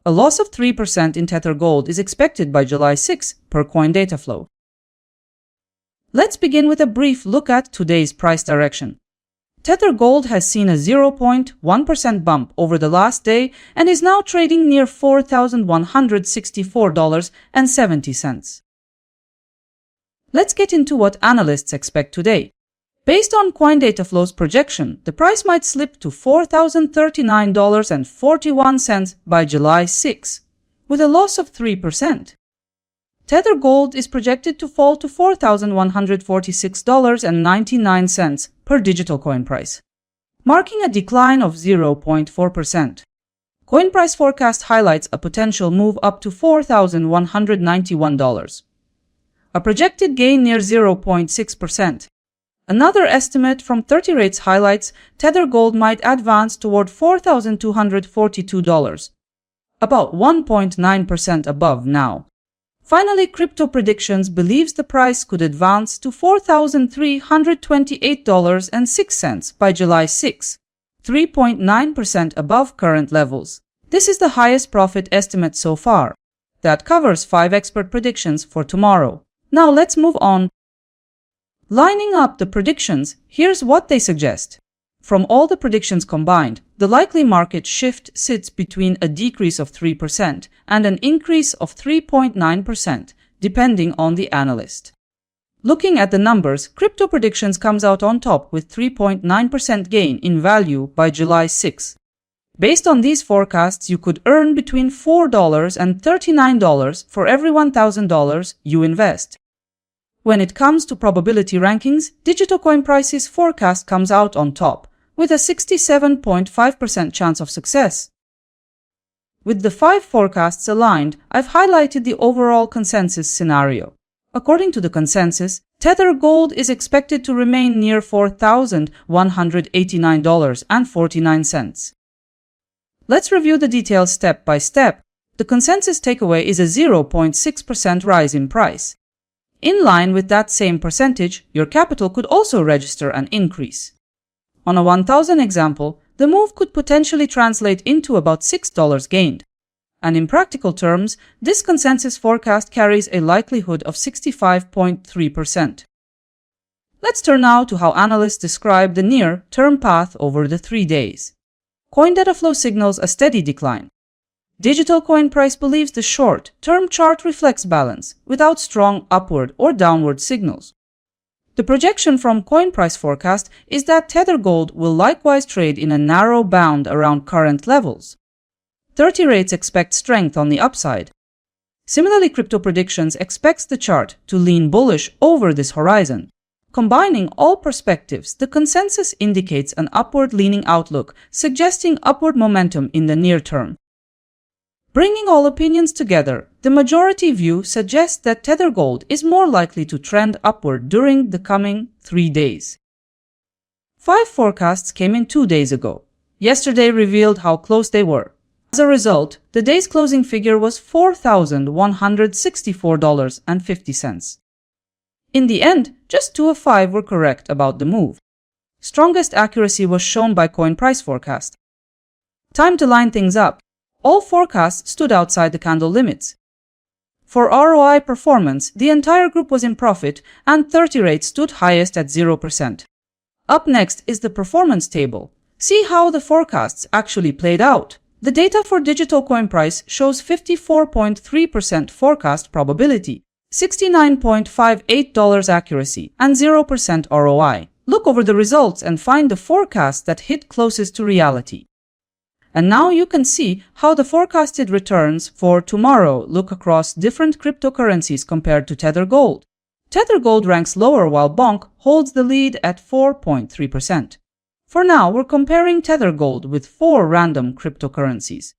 A loss of 3% in Tether Gold is expected by July 6 per coin data flow. Let's begin with a brief look at today's price direction. Tether Gold has seen a 0.1% bump over the last day and is now trading near $4,164.70. Let's get into what analysts expect today. Based on CoinDataFlow's projection, the price might slip to $4,039.41 by July 6, with a loss of 3%. Tether Gold is projected to fall to $4,146.99 per digital coin price, marking a decline of 0.4%. Coin price forecast highlights a potential move up to $4,191, a projected gain near 0.6%. Another estimate from 30 Rates highlights Tether Gold might advance toward $4,242, about 1.9% above now. Finally, Crypto Predictions believes the price could advance to $4,328.06 by July 6, 3.9% above current levels. This is the highest profit estimate so far. That covers 5 expert predictions for tomorrow. Now let's move on. Lining up the predictions, here's what they suggest. From all the predictions combined, the likely market shift sits between a decrease of 3% and an increase of 3.9%, depending on the analyst. Looking at the numbers, Crypto Predictions comes out on top with 3.9% gain in value by July 6. Based on these forecasts, you could earn between $4 and $39 for every $1,000 you invest. When it comes to probability rankings, Digital Coin Price's forecast comes out on top, with a 67.5% chance of success. With the 5 forecasts aligned, I've highlighted the overall consensus scenario. According to the consensus, Tether Gold is expected to remain near $4,189.49. Let's review the details step by step. The consensus takeaway is a 0.6% rise in price. In line with that same percentage, your capital could also register an increase. On a 1,000 example, the move could potentially translate into about $6 gained. And in practical terms, this consensus forecast carries a likelihood of 65.3%. Let's turn now to how analysts describe the near-term path over the 3 days. CoinDataFlow signals a steady decline. Digital Coin Price believes the short-term chart reflects balance, without strong upward or downward signals. The projection from Coin Price Forecast is that Tether Gold will likewise trade in a narrow band around current levels. 30 Rates expect strength on the upside. Similarly, Crypto Predictions expects the chart to lean bullish over this horizon. Combining all perspectives, the consensus indicates an upward-leaning outlook, suggesting upward momentum in the near term. Bringing all opinions together, the majority view suggests that Tether Gold is more likely to trend upward during the coming 3 days. 5 forecasts came in 2 days ago. Yesterday revealed how close they were. As a result, the day's closing figure was $4,164.50. In the end, just 2 of 5 were correct about the move. Strongest accuracy was shown by Coin Price Forecast. Time to line things up. All forecasts stood outside the candle limits. For ROI performance, the entire group was in profit and 30 Rates stood highest at 0%. Up next is the performance table. See how the forecasts actually played out. The data for Digital Coin Price shows 54.3% forecast probability, $69.58 accuracy, and 0% ROI. Look over the results and find the forecast that hit closest to reality. And now you can see how the forecasted returns for tomorrow look across different cryptocurrencies compared to Tether Gold. Tether Gold ranks lower while Bonk holds the lead at 4.3%. For now, we're comparing Tether Gold with 4 random cryptocurrencies.